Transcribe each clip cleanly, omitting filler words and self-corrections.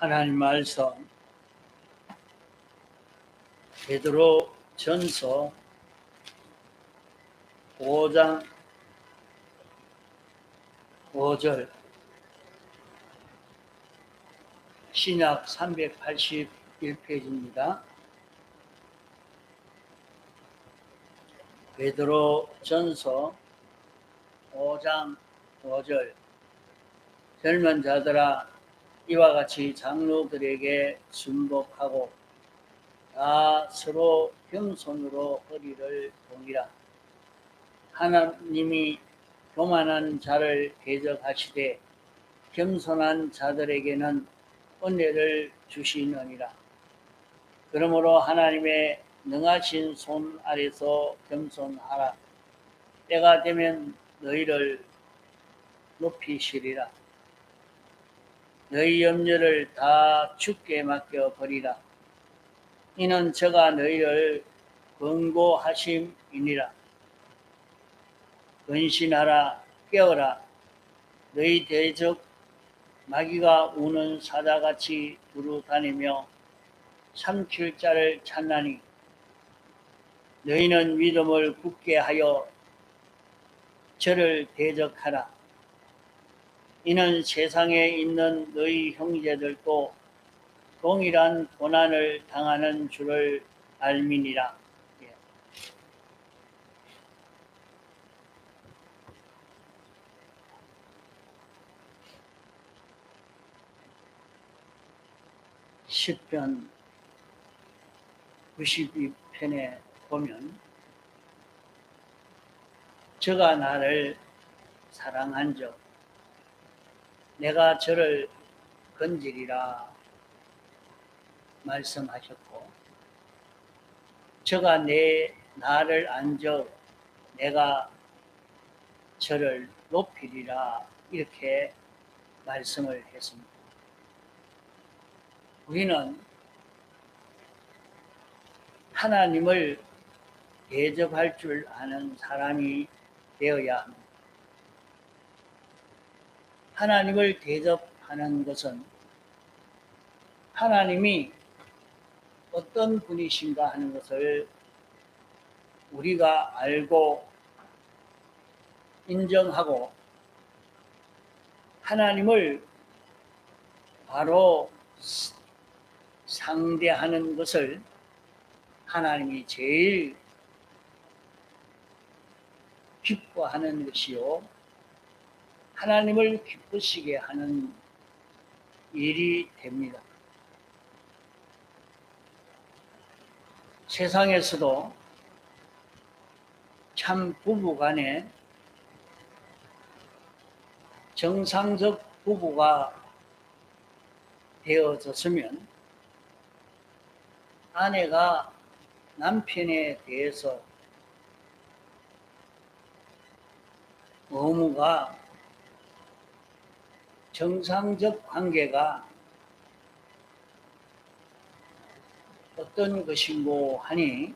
하나님 말씀 베드로 전서 5장 5절 신약 381페이지입니다. 베드로 전서 5장 5절 젊은 자들아 이와 같이 장로들에게 순복하고 다 서로 겸손으로 허리를 동이라. 하나님이 교만한 자를 대적하시되 겸손한 자들에게는 은혜를 주시느니라. 그러므로 하나님의 능하신 손 아래서 겸손하라. 때가 되면 너희를 높이시리라. 너희 염려를 다 주께 맡겨버리라. 이는 저가 너희를 권고하심이니라. 근신하라. 깨어라. 너희 대적 마귀가 우는 사자같이 두루다니며 삼킬 자를 찾나니 너희는 믿음을 굳게 하여 저를 대적하라. 이는 세상에 있는 너희 형제들도 동일한 고난을 당하는 줄을 알미니라. 시편 92편에 보면 저가 나를 사랑한즉 내가 저를 건지리라 말씀하셨고, 저가 나를 안적 내가 저를 높이리라 이렇게 말씀을 했습니다. 우리는 하나님을 대접할 줄 아는 사람이 되어야 합니다. 하나님을 대접하는 것은 하나님이 어떤 분이신가 하는 것을 우리가 알고 인정하고 하나님을 바로 상대하는 것을 하나님이 제일 기뻐하는 것이요, 하나님을 기쁘시게 하는 일이 됩니다. 세상에서도 참 부부간에 정상적 부부가 되어졌으면 아내가 남편에 대해서 의무가 정상적 관계가 어떤 것인고 하니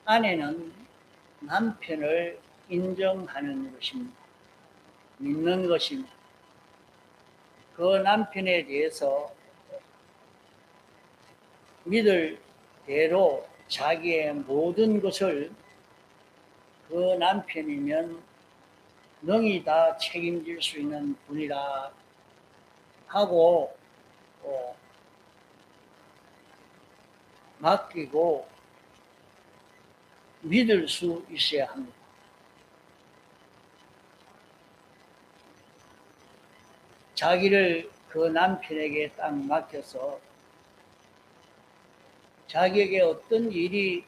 아내는 남편을 인정하는 것입니다. 믿는 것입니다. 그 남편에 대해서 믿을 대로 자기의 모든 것을 그 남편이면 능히 다 책임질 수 있는 분이라 하고 맡기고 믿을 수 있어야 합니다. 자기를 그 남편에게 딱 맡겨서 자기에게 어떤 일이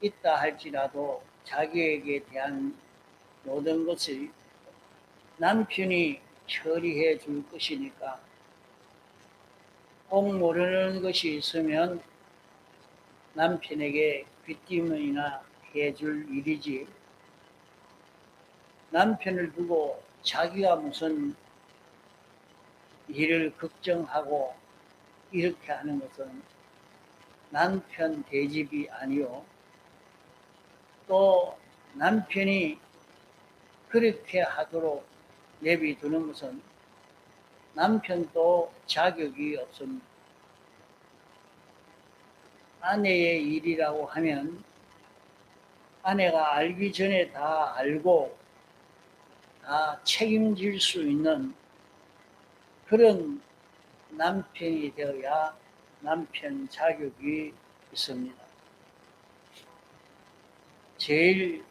있다 할지라도 자기에게 대한 모든 것을 남편이 처리해 줄 것이니까 꼭 모르는 것이 있으면 남편에게 귀띔이나 해줄 일이지, 남편을 두고 자기가 무슨 일을 걱정하고 이렇게 하는 것은 남편 대접이 아니요, 또 남편이 그렇게 하도록 내비두는 것은 남편도 자격이 없습니다. 아내의 일이라고 하면 아내가 알기 전에 다 알고 다 책임질 수 있는 그런 남편이 되어야 남편 자격이 있습니다. 제일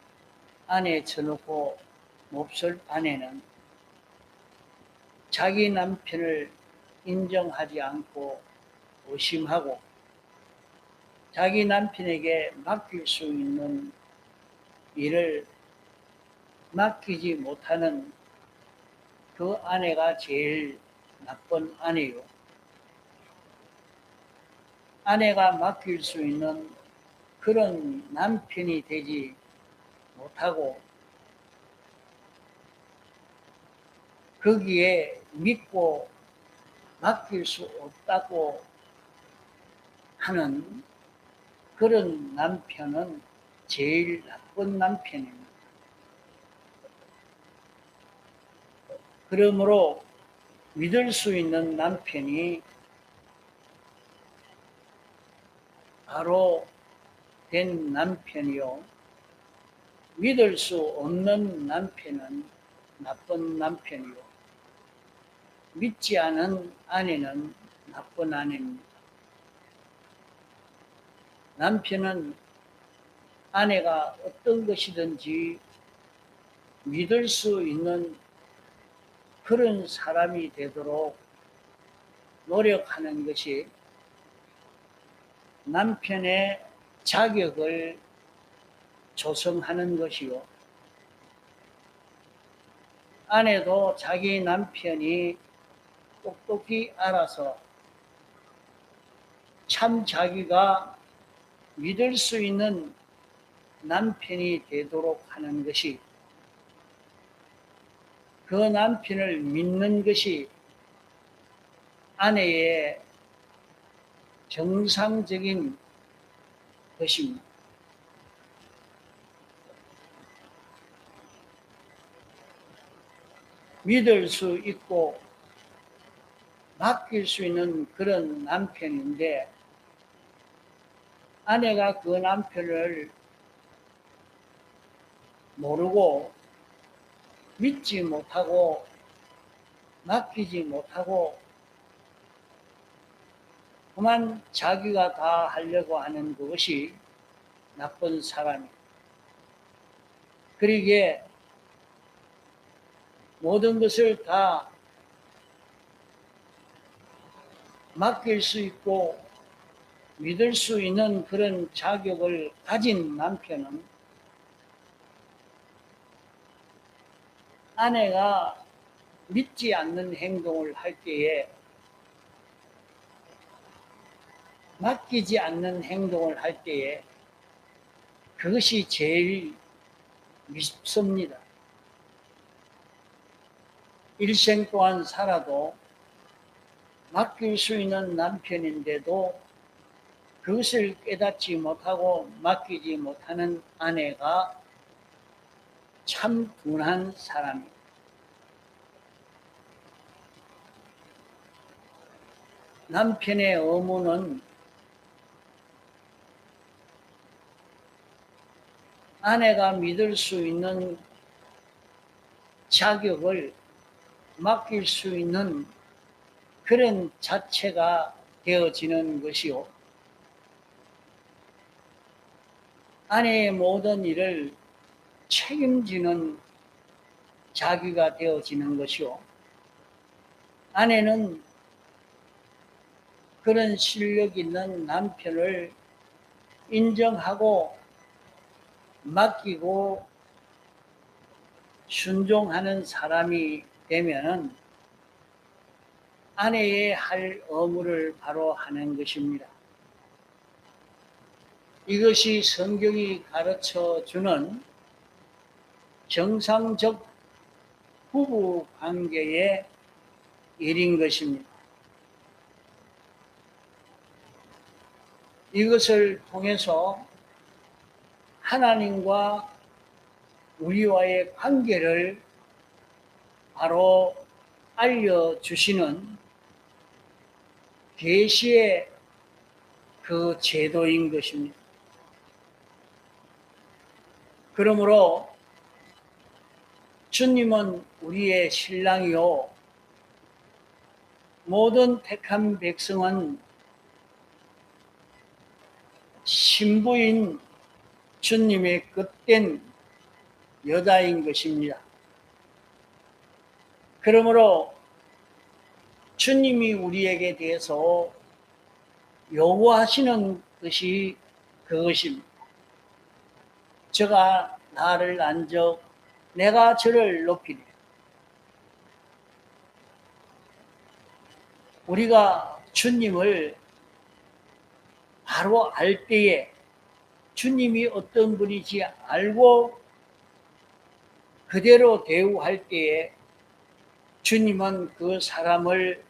아내 쳐놓고 몹쓸 아내는 자기 남편을 인정하지 않고 의심하고 자기 남편에게 맡길 수 있는 일을 맡기지 못하는 그 아내가 제일 나쁜 아내요. 아내가 맡길 수 있는 그런 남편이 되지 못하고 거기에 믿고 맡길 수 없다고 하는 그런 남편은 제일 나쁜 남편입니다. 그러므로 믿을 수 있는 남편이 바로 된 남편이요. 믿을 수 없는 남편은 나쁜 남편이요. 믿지 않은 아내는 나쁜 아내입니다. 남편은 아내가 어떤 것이든지 믿을 수 있는 그런 사람이 되도록 노력하는 것이 남편의 자격을 조성하는 것이요. 아내도 자기 남편이 똑똑히 알아서 참 자기가 믿을 수 있는 남편이 되도록 하는 것이 그 남편을 믿는 것이 아내의 정상적인 것입니다. 믿을 수 있고 맡길 수 있는 그런 남편인데 아내가 그 남편을 모르고 믿지 못하고 맡기지 못하고 그만 자기가 다 하려고 하는 그것이 나쁜 사람이에요. 그러기에 모든 것을 다 맡길 수 있고 믿을 수 있는 그런 자격을 가진 남편은 아내가 믿지 않는 행동을 할 때에 맡기지 않는 행동을 할 때에 그것이 제일 밉습니다. 일생 동안 살아도 맡길 수 있는 남편인데도 그것을 깨닫지 못하고 맡기지 못하는 아내가 참 둔한 사람입니다. 남편의 의무는 아내가 믿을 수 있는 자격을 맡길 수 있는 그런 자체가 되어지는 것이요. 아내의 모든 일을 책임지는 자기가 되어지는 것이요. 아내는 그런 실력 있는 남편을 인정하고 맡기고 순종하는 사람이 되면은 아내의 할 의무를 바로 하는 것입니다. 이것이 성경이 가르쳐 주는 정상적 부부 관계의 일인 것입니다. 이것을 통해서 하나님과 우리와의 관계를 바로 알려주시는 계시의 그 제도인 것입니다. 그러므로 주님은 우리의 신랑이요, 모든 택한 백성은 신부인 주님의 끝된 여자인 것입니다. 그러므로 주님이 우리에게 대해서 요구하시는 것이 그것입니다. 저가 나를 안적 내가 저를 높이리. 우리가 주님을 바로 알 때에, 주님이 어떤 분인지 알고 그대로 대우할 때에 주님은 그 사람을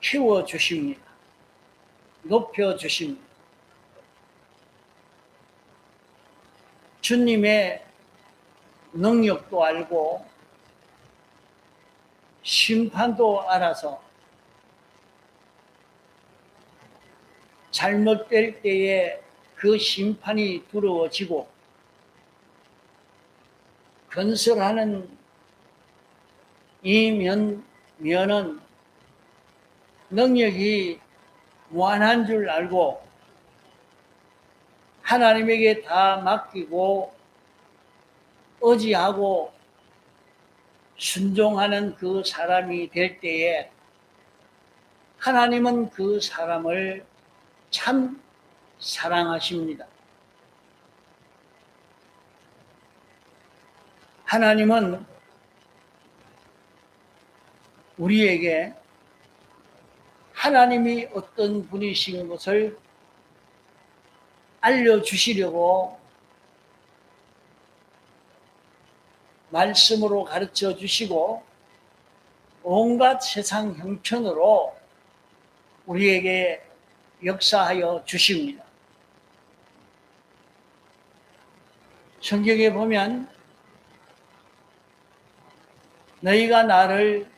키워주십니다. 높여주십니다. 주님의 능력도 알고 심판도 알아서 잘못될 때에 그 심판이 두려워지고 건설하는 이 면은 능력이 무한한 줄 알고 하나님에게 다 맡기고 의지하고 순종하는 그 사람이 될 때에 하나님은 그 사람을 참 사랑하십니다. 하나님은 우리에게 하나님이 어떤 분이신 것을 알려주시려고 말씀으로 가르쳐 주시고 온갖 세상 형편으로 우리에게 역사하여 주십니다. 성경에 보면 너희가 나를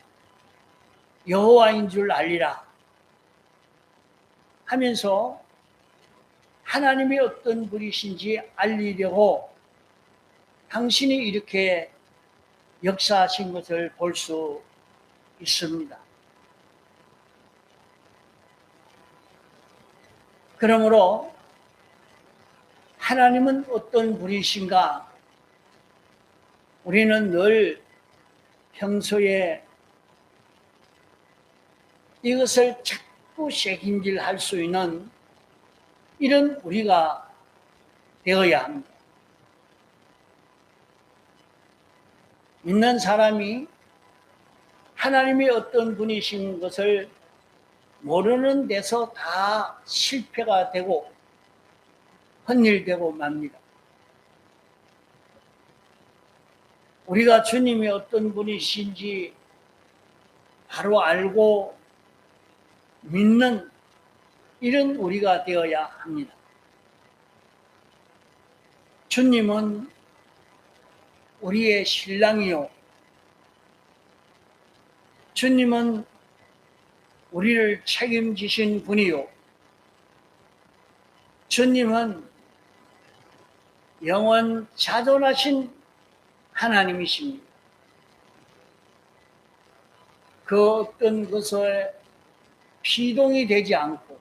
여호와인 줄 알리라 하면서 하나님이 어떤 분이신지 알리려고 당신이 이렇게 역사하신 것을 볼 수 있습니다. 그러므로 하나님은 어떤 분이신가? 우리는 늘 평소에 이것을 자꾸 새김질할 수 있는 이런 우리가 되어야 합니다. 믿는 사람이 하나님이 어떤 분이신 것을 모르는 데서 다 실패가 되고 헛일되고 맙니다. 우리가 주님이 어떤 분이신지 바로 알고 믿는 이런 우리가 되어야 합니다. 주님은 우리의 신랑이요, 주님은 우리를 책임지신 분이요, 주님은 영원 자존하신 하나님이십니다. 그 어떤 것에 피동이 되지 않고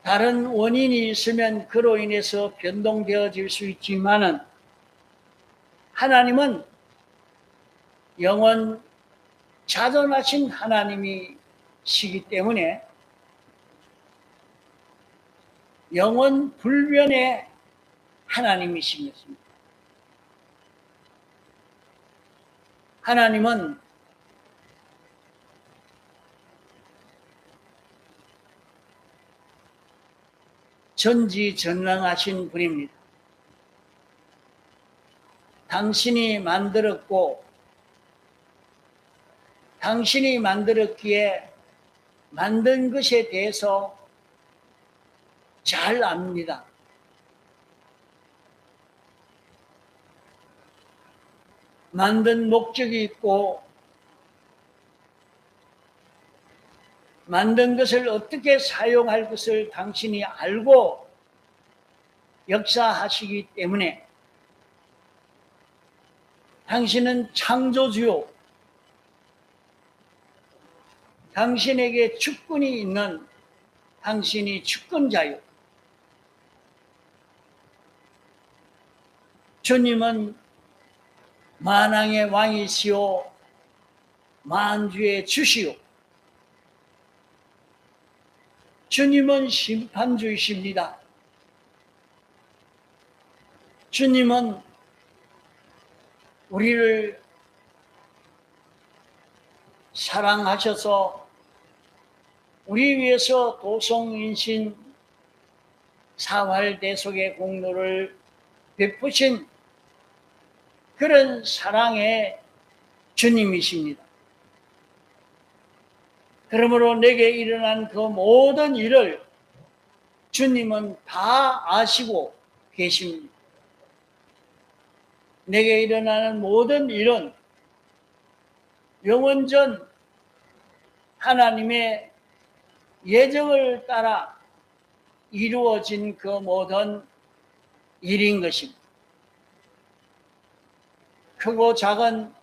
다른 원인이 있으면 그로 인해서 변동되어질 수 있지만은 하나님은 영원 자존하신 하나님이시기 때문에 영원 불변의 하나님이신 것입니다. 하나님은 전지전능하신 분입니다. 당신이 만들었고 당신이 만들었기에 만든 것에 대해서 잘 압니다. 만든 목적이 있고 만든 것을 어떻게 사용할 것을 당신이 알고 역사하시기 때문에 당신은 창조주요, 당신에게 주권이 있는 당신이 주권자요. 주님은 만왕의 왕이시오, 만주의 주시오. 주님은 심판주이십니다. 주님은 우리를 사랑하셔서 우리 위해서 도성인신 사활대속의 공로를 베푸신 그런 사랑의 주님이십니다. 그러므로 내게 일어난 그 모든 일을 주님은 다 아시고 계십니다. 내게 일어나는 모든 일은 영원전 하나님의 예정을 따라 이루어진 그 모든 일인 것입니다. 크고 작은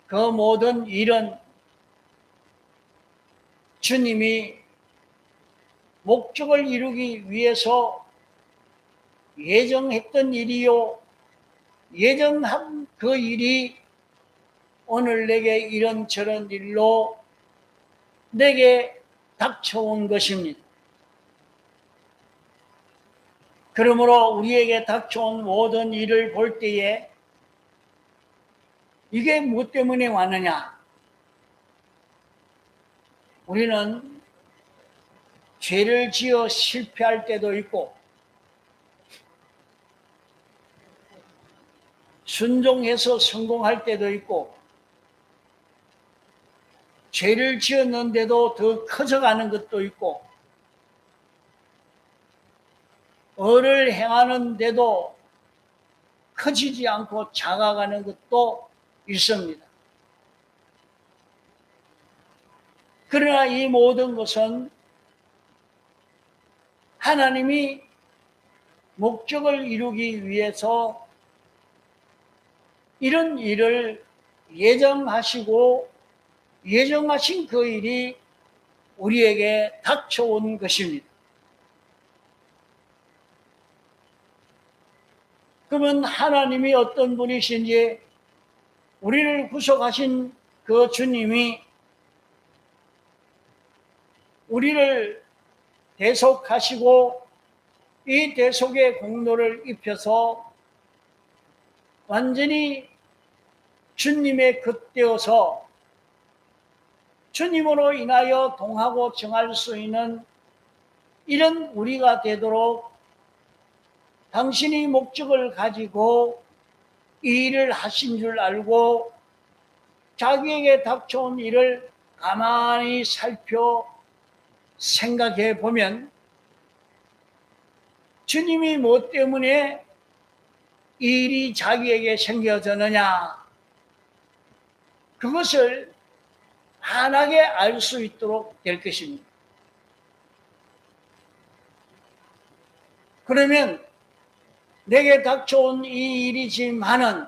그 모든 일은 주님이 목적을 이루기 위해서 예정했던 일이요, 예정한 그 일이 오늘 내게 이런저런 일로 내게 닥쳐온 것입니다. 그러므로 우리에게 닥쳐온 모든 일을 볼 때에 이게 무엇 때문에 왔느냐? 우리는 죄를 지어 실패할 때도 있고 순종해서 성공할 때도 있고 죄를 지었는데도 더 커져가는 것도 있고 의를 행하는데도 커지지 않고 작아가는 것도 있습니다. 그러나 이 모든 것은 하나님이 목적을 이루기 위해서 이런 일을 예정하시고 예정하신 그 일이 우리에게 닥쳐온 것입니다. 그러면 하나님이 어떤 분이신지 우리를 구속하신 그 주님이 우리를 대속하시고 이 대속의 공로를 입혀서 완전히 주님의 겉되어서 주님으로 인하여 동하고 정할 수 있는 이런 우리가 되도록 당신이 목적을 가지고 이 일을 하신 줄 알고 자기에게 닥쳐온 일을 가만히 살펴 생각해 보면 주님이 뭐 때문에 이 일이 자기에게 생겨졌느냐, 그것을 환하게 알 수 있도록 될 것입니다. 그러면 내게 닥쳐온 이 일이지만은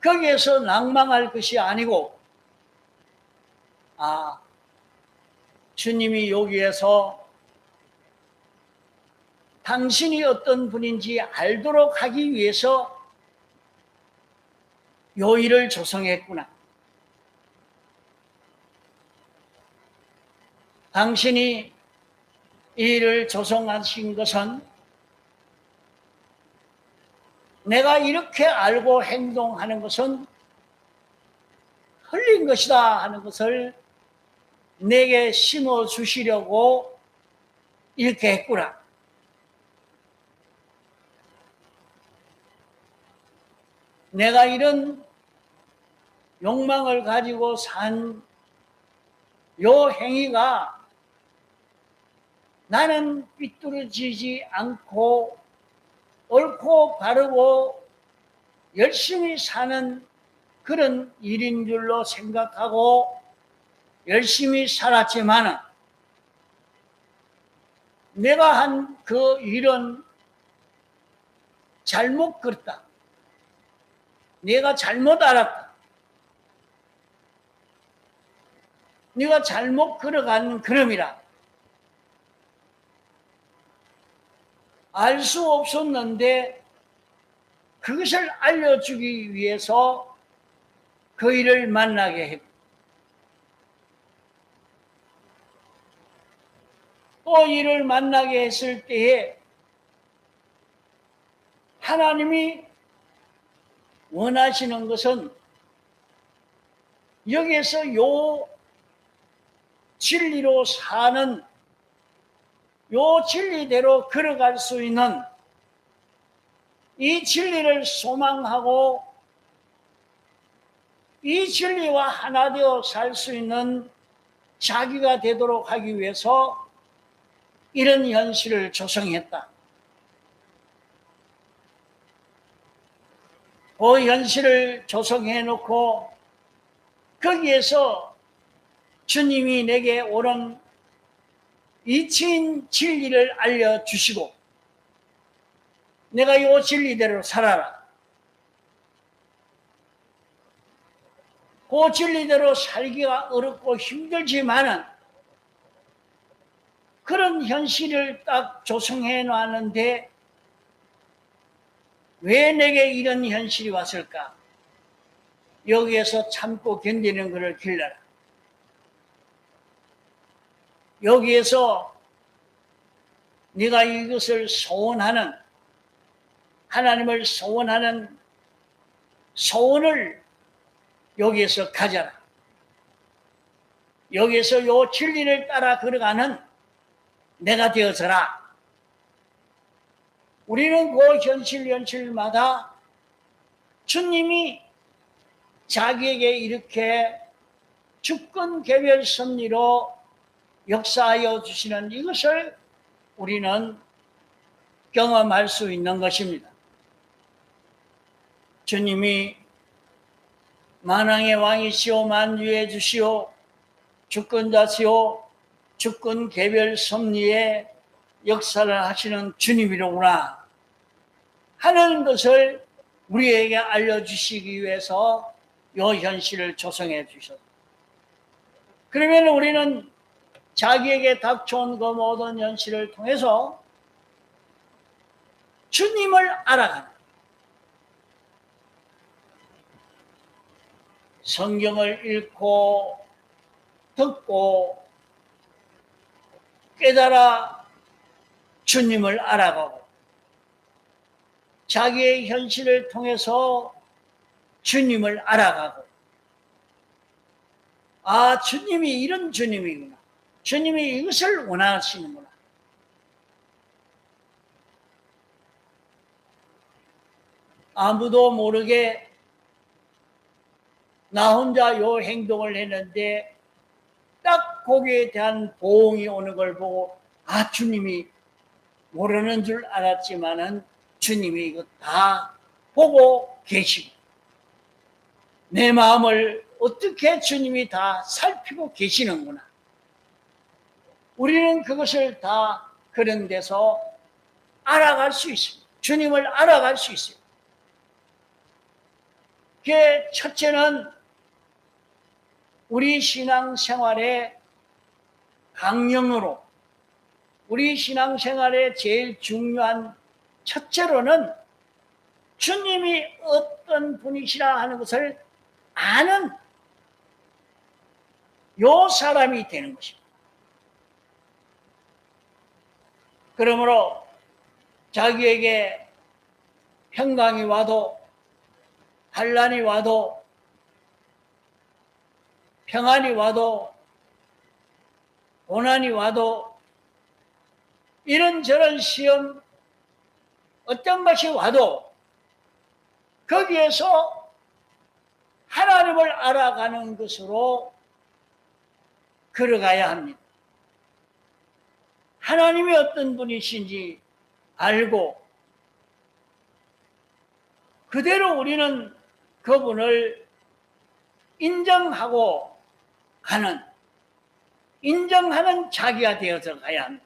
거기에서 낭망할 것이 아니고 주님이 여기에서 당신이 어떤 분인지 알도록 하기 위해서 요 일을 조성했구나. 당신이 이 일을 조성하신 것은 내가 이렇게 알고 행동하는 것은 흘린 것이다 하는 것을 내게 심어주시려고 이렇게 했구나. 내가 이런 욕망을 가지고 산 요 행위가 나는 삐뚤어지지 않고 옳고 바르고 열심히 사는 그런 일인 줄로 생각하고 열심히 살았지만은 내가 한 그 일은 잘못 그렸다. 내가 잘못 알았다. 네가 잘못 걸어간 그름이라. 알 수 없었는데 그것을 알려주기 위해서 그 일을 만나게 했고 또 이를 만나게 했을 때에 하나님이 원하시는 것은 여기에서 요 진리로 사는 요 진리대로 걸어갈 수 있는 이 진리를 소망하고 이 진리와 하나 되어 살 수 있는 자기가 되도록 하기 위해서 이런 현실을 조성했다. 그 현실을 조성해 놓고 거기에서 주님이 내게 옳은 이치인 진리를 알려주시고 내가 이 진리대로 살아라. 그 진리대로 살기가 어렵고 힘들지만은 그런 현실을 딱 조성해 놨는데 왜 내게 이런 현실이 왔을까? 여기에서 참고 견디는 것을 길러라. 여기에서 네가 이것을 소원하는 하나님을 소원하는 소원을 여기에서 가져라. 여기에서 요 진리를 따라 걸어가는 내가 되어서라. 우리는 그 현실마다 주님이 자기에게 이렇게 주권 개별 섭리로 역사하여 주시는 이것을 우리는 경험할 수 있는 것입니다. 주님이 만왕의 왕이시오 만유의 주시오 주권자시오 주권 개별 섭리의 역사를 하시는 주님이로구나 하는 것을 우리에게 알려주시기 위해서 이 현실을 조성해 주셨다. 그러면 우리는 자기에게 닥쳐온 그 모든 현실을 통해서 주님을 알아가는 성경을 읽고 듣고 깨달아 주님을 알아가고 자기의 현실을 통해서 주님을 알아가고 아 주님이 이런 주님이구나. 주님이 이것을 원하시는구나. 아무도 모르게 나 혼자 요 행동을 했는데 딱 거기에 대한 보응이 오는 걸 보고 아 주님이 모르는 줄 알았지만은 주님이 이거 다 보고 계시고 내 마음을 어떻게 주님이 다 살피고 계시는구나. 우리는 그것을 다 그런 데서 알아갈 수 있습니다. 주님을 알아갈 수 있어요. 그게 첫째는 우리 신앙생활의 강령으로 우리 신앙생활의 제일 중요한 첫째로는 주님이 어떤 분이시라 하는 것을 아는 요 사람이 되는 것입니다. 그러므로 자기에게 평강이 와도 환난이 와도 평안이 와도 고난이 와도 이런저런 시험 어떤 것이 와도 거기에서 하나님을 알아가는 것으로 걸어가야 합니다. 하나님이 어떤 분이신지 알고 그대로 우리는 그분을 인정하고 가는, 인정하는 자기가 되어서 가야 합니다.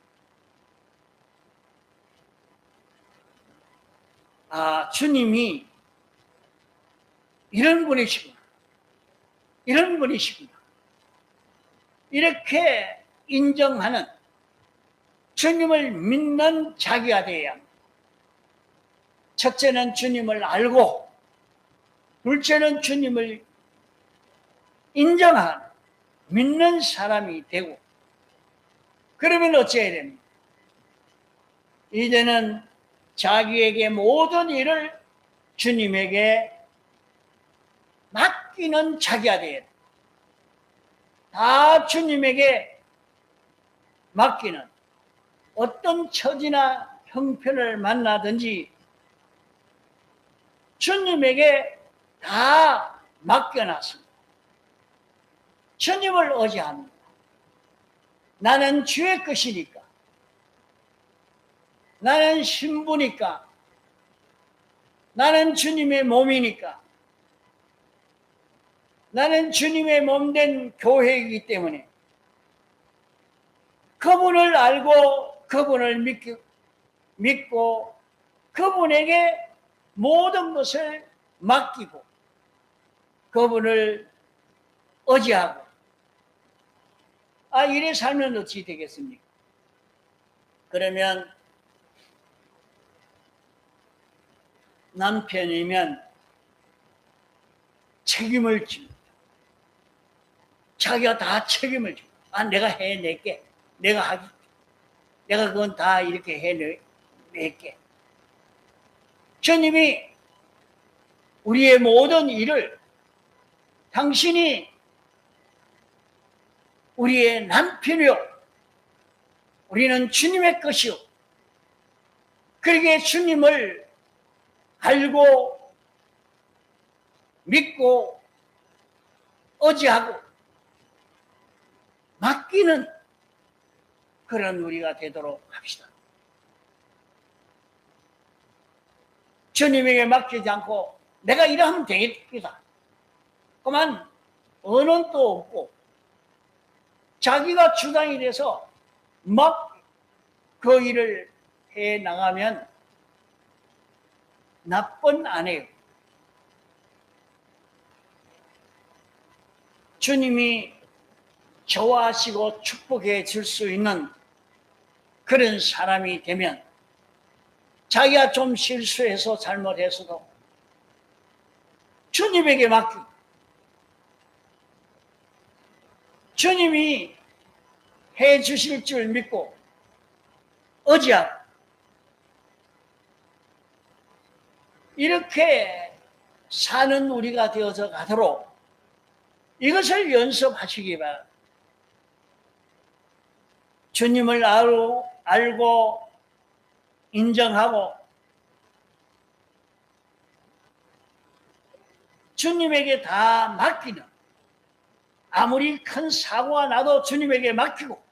아, 주님이 이런 분이시구나. 이런 분이시구나. 이렇게 인정하는, 주님을 믿는 자기가 되어야 합니다. 첫째는 주님을 알고, 둘째는 주님을 인정하는, 믿는 사람이 되고, 그러면 어찌해야 됩니까? 이제는 자기에게 모든 일을 주님에게 맡기는 자기가 되어야 됩니다. 다 주님에게 맡기는, 어떤 처지나 형편을 만나든지 주님에게 다 맡겨놨습니다. 주님을 의지합니다. 나는 주의 것이니까, 나는 신부니까, 나는 주님의 몸이니까, 나는 주님의 몸된 교회이기 때문에 그분을 알고 그분을 믿고 그분에게 모든 것을 맡기고 그분을 의지하고, 이래 살면 어찌 되겠습니까? 그러면 남편이면 책임을 집니다. 자기가 다 책임을 지고, 내가 해낼게, 내가 하기, 내가 그건 다 이렇게 해낼게. 주님이 우리의 모든 일을, 당신이 우리의 남편이요, 우리는 주님의 것이요, 그러기에 주님을 알고 믿고 의지하고 맡기는 그런 우리가 되도록 합시다. 주님에게 맡기지 않고 내가 이러면 되겠다, 그만 언론도 없고 자기가 주장이 돼서 막 그 일을 해 나가면 나쁜 아내예요. 주님이 좋아하시고 축복해 줄 수 있는 그런 사람이 되면, 자기가 좀 실수해서 잘못해서도 주님에게 맡기고, 주님이 해 주실 줄 믿고 의지하고, 이렇게 사는 우리가 되어서 가도록 이것을 연습하시기 바랍니다. 주님을 알고 인정하고 주님에게 다 맡기는, 아무리 큰 사고가 나도 주님에게 맡기고,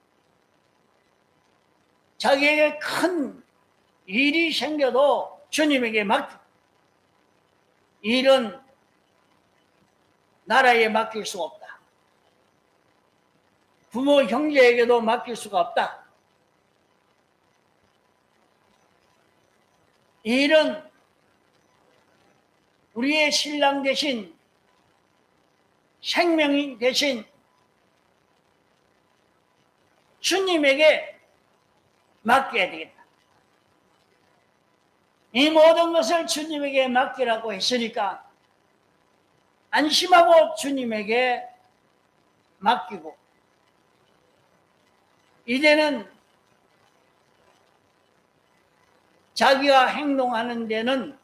자기에게 큰 일이 생겨도 주님에게 맡기고, 일은 나라에 맡길 수 없다, 부모 형제에게도 맡길 수가 없다, 일은 우리의 신랑 대신, 생명이 대신 주님에게 맡겨야 되겠다. 이 모든 것을 주님에게 맡기라고 했으니까 안심하고 주님에게 맡기고, 이제는 자기가 행동하는 데는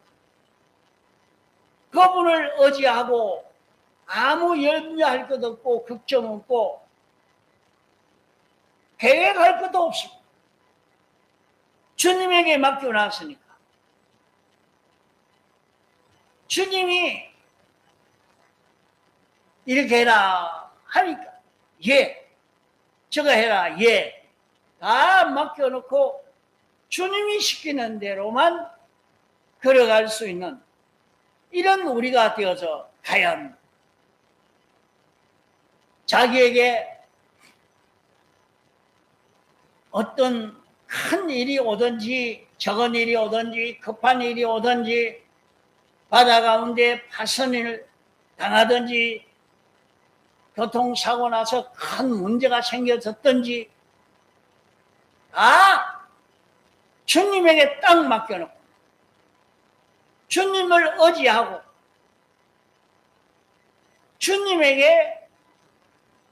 그분을 의지하고 아무 염려할 것 없고 걱정 없고 계획할 것도 없이 주님에게 맡겨놨으니까, 주님이 이렇게 해라 하니까 예, 저거 해라 예, 다 맡겨놓고 주님이 시키는 대로만 걸어갈 수 있는 이런 우리가 되어서 가야 합니다. 자기에게 어떤 큰 일이 오든지 적은 일이 오든지 급한 일이 오든지 바다 가운데 파선을 당하든지 교통사고 나서 큰 문제가 생겨졌든지 다 주님에게 딱 맡겨놓고 주님을 의지하고 주님에게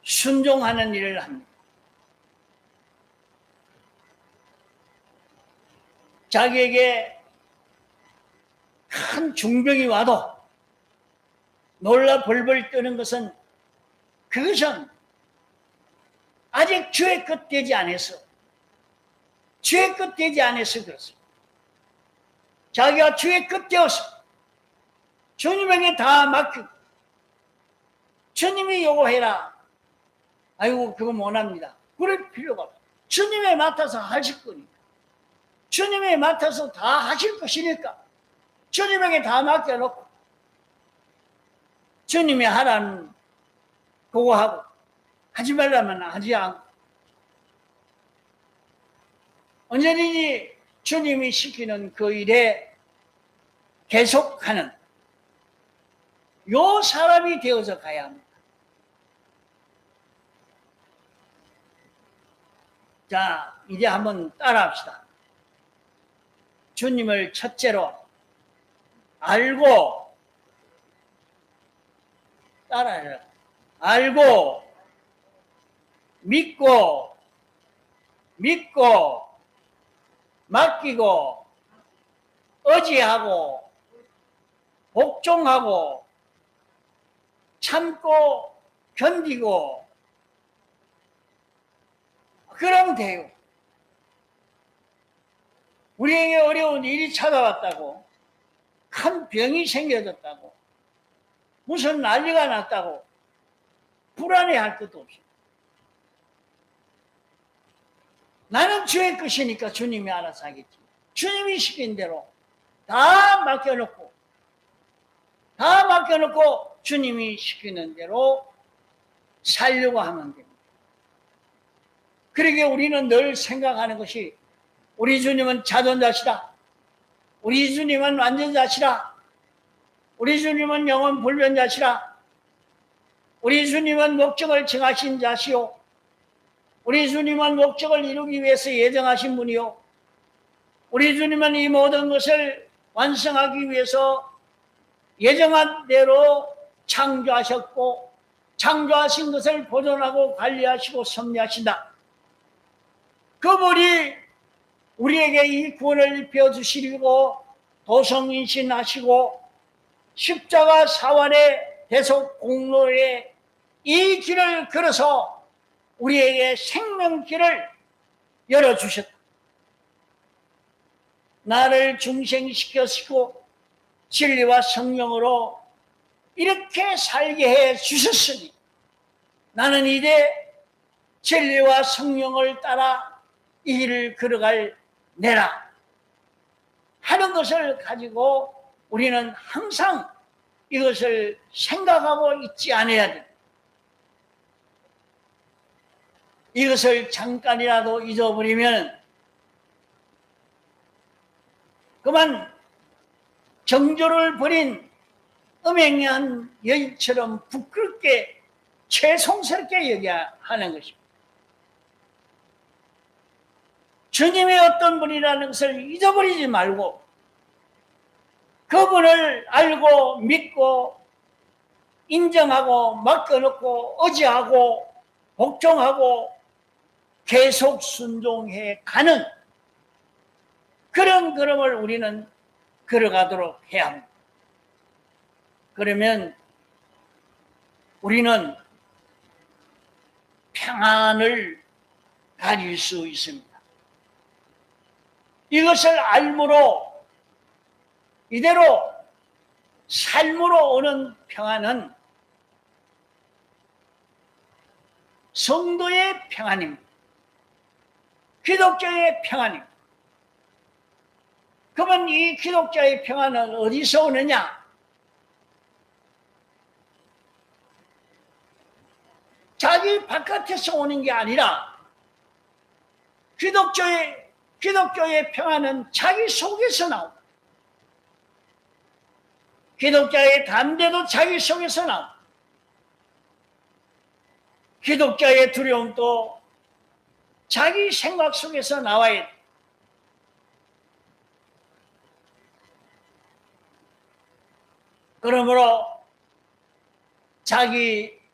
순종하는 일을 합니다. 자기에게 큰 중병이 와도 놀라 벌벌 떠는 것은 그것은 아직 주의 끝 되지 않아서 주의 끝 되지 않아서 그렇습니다. 자기가 주의 끝 되어서 주님에게 다 맡기고 주님이 요구해라. 아이고 그거 못합니다. 그럴 필요가 없어요. 주님에 맡아서 하실 거니까. 주님에 맡아서 다 하실 것이니까 주님에게 다 맡겨놓고 주님이 하라는 그거 하고 하지 말라면 하지 않고 언제든지 주님이 시키는 그 일에 계속하는 요 사람이 되어서 가야 합니다. 자, 이제 한번 따라합시다. 주님을 첫째로 알고 따라해라. 알고 믿고 맡기고 의지하고 복종하고 참고 견디고 그러면 돼요. 우리에게 어려운 일이 찾아왔다고 큰 병이 생겨졌다고 무슨 난리가 났다고 불안해할 것도 없어요. 나는 주의 것이니까 주님이 알아서 하겠지. 주님이 시킨 대로 다 맡겨놓고 주님이 시키는 대로 살려고 하면 됩니다. 그러게 우리는 늘 생각하는 것이 우리 주님은 자존자시다. 우리 주님은 완전자시다. 우리 주님은 영원 불변자시라. 우리 주님은 목적을 정하신 자시오. 우리 주님은 목적을 이루기 위해서 예정하신 분이요. 우리 주님은 이 모든 것을 완성하기 위해서 예정한 대로 창조하셨고 창조하신 것을 보존하고 관리하시고 섭리하신다. 그분이 우리에게 이 구원을 입혀주시고 도성인신하시고 십자가 사활의 대속 공로에 이 길을 걸어서 우리에게 생명길을 열어주셨다. 나를 중생시켰고 진리와 성령으로 이렇게 살게 해 주셨으니 나는 이제 진리와 성령을 따라 이 길을 걸어갈 내라 하는 것을 가지고 우리는 항상 이것을 생각하고 있지 않아야 돼. 이것을 잠깐이라도 잊어버리면 그만 정조를 버린 음행한 여인처럼 부끄럽게 죄송스럽게 여겨야 하는 것입니다. 주님이 어떤 분이라는 것을 잊어버리지 말고 그분을 알고 믿고 인정하고 맡겨놓고 의지하고 복종하고 계속 순종해 가는 그런 걸음을 우리는 걸어가도록 해야 합니다. 그러면 우리는 평안을 가질 수 있습니다. 이것을 알므로 이대로 삶으로 오는 평안은 성도의 평안입니다. 기독교의 평안입니다. 그러면 이 기독자의 평안은 어디서 오느냐? 자기 바깥에서 오는 게 아니라 기독교의 평화는 자기 속에서 나옵니다. 기독자의 담대도 자기 속에서 나옵니다. 기독자의 두려움도 자기 생각 속에서 나와야 돼. 그러므로 자기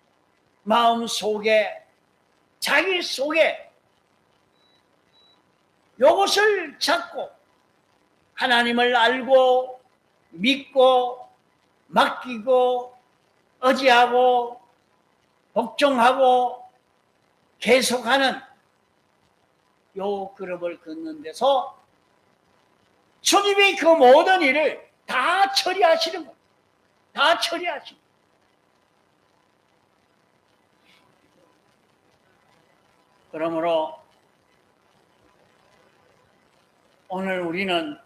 마음 속에, 자기 속에 이것을 잡고 하나님을 알고 믿고 맡기고 의지하고 복종하고 계속하는 요 그룹을 걷는 데서 주님이 그 모든 일을 다 처리하시는 거예요. 다 처리하시는 거예요. 그러므로 오늘 우리는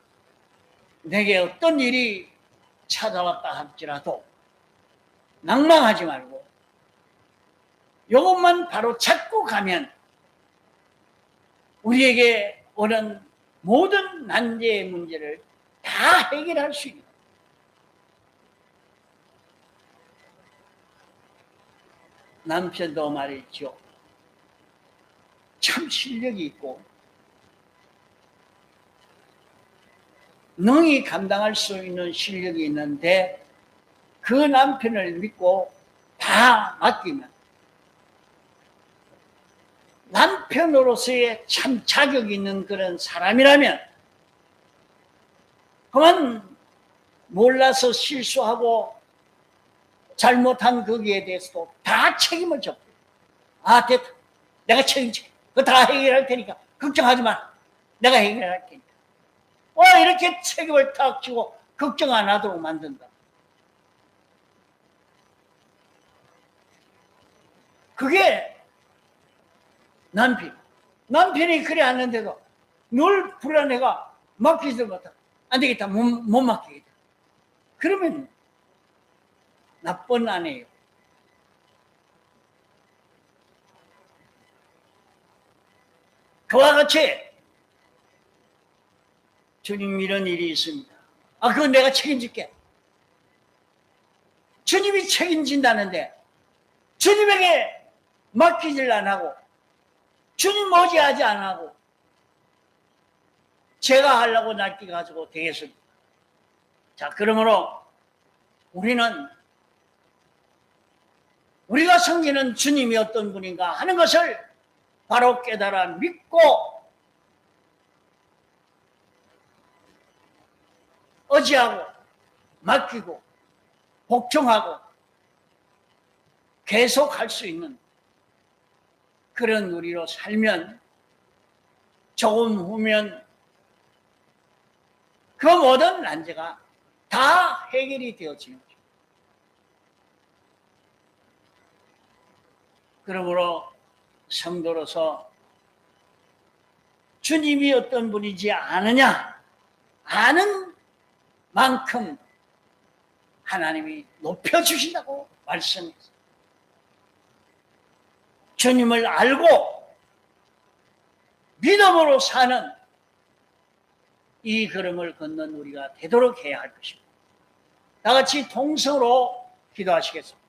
내게 어떤 일이 찾아왔다 할지라도 낭망하지 말고 이것만 바로 찾고 가면 우리에게 오는 모든 난제의 문제를 다 해결할 수 있는, 남편도 말했죠. 참 실력이 있고 능히 감당할 수 있는 실력이 있는데 그 남편을 믿고 다 맡기면 남편으로서의 참 자격 있는 그런 사람이라면 그만 몰라서 실수하고 잘못한 거기에 대해서도 다 책임을 져요. 아, 됐다. 내가 책임져. 그거 다 해결할 테니까 걱정하지 마. 내가 해결할 테니까. 이렇게 책임을 탁 지고 걱정 안 하도록 만든다. 그게 남편이 그래 하는데도 늘 불안해가 맡기지도 못하고 안 되겠다. 못 맡기겠다. 그러면 나쁜 아내예요. 그와 같이 주님 이런 일이 있습니다. 그건 내가 책임질게. 주님이 책임진다는데 주님에게 맡기질 안 하고 주님 머지하지 안 하고 제가 하려고 날뛰 가지고 되겠습니다. 자, 그러므로 우리는 우리가 섬기는 주님이 어떤 분인가 하는 것을 바로 깨달아 믿고 의지하고 맡기고 복종하고 계속할 수 있는 그런 우리로 살면 조금 후면 그 모든 난제가 다 해결이 되어지는 거죠. 그러므로 성도로서 주님이 어떤 분이지 아느냐 아는 만큼 하나님이 높여주신다고 말씀했어요. 주님을 알고 믿음으로 사는 이 걸음을 걷는 우리가 되도록 해야 할 것입니다. 다 같이 동서로 기도하시겠습니다.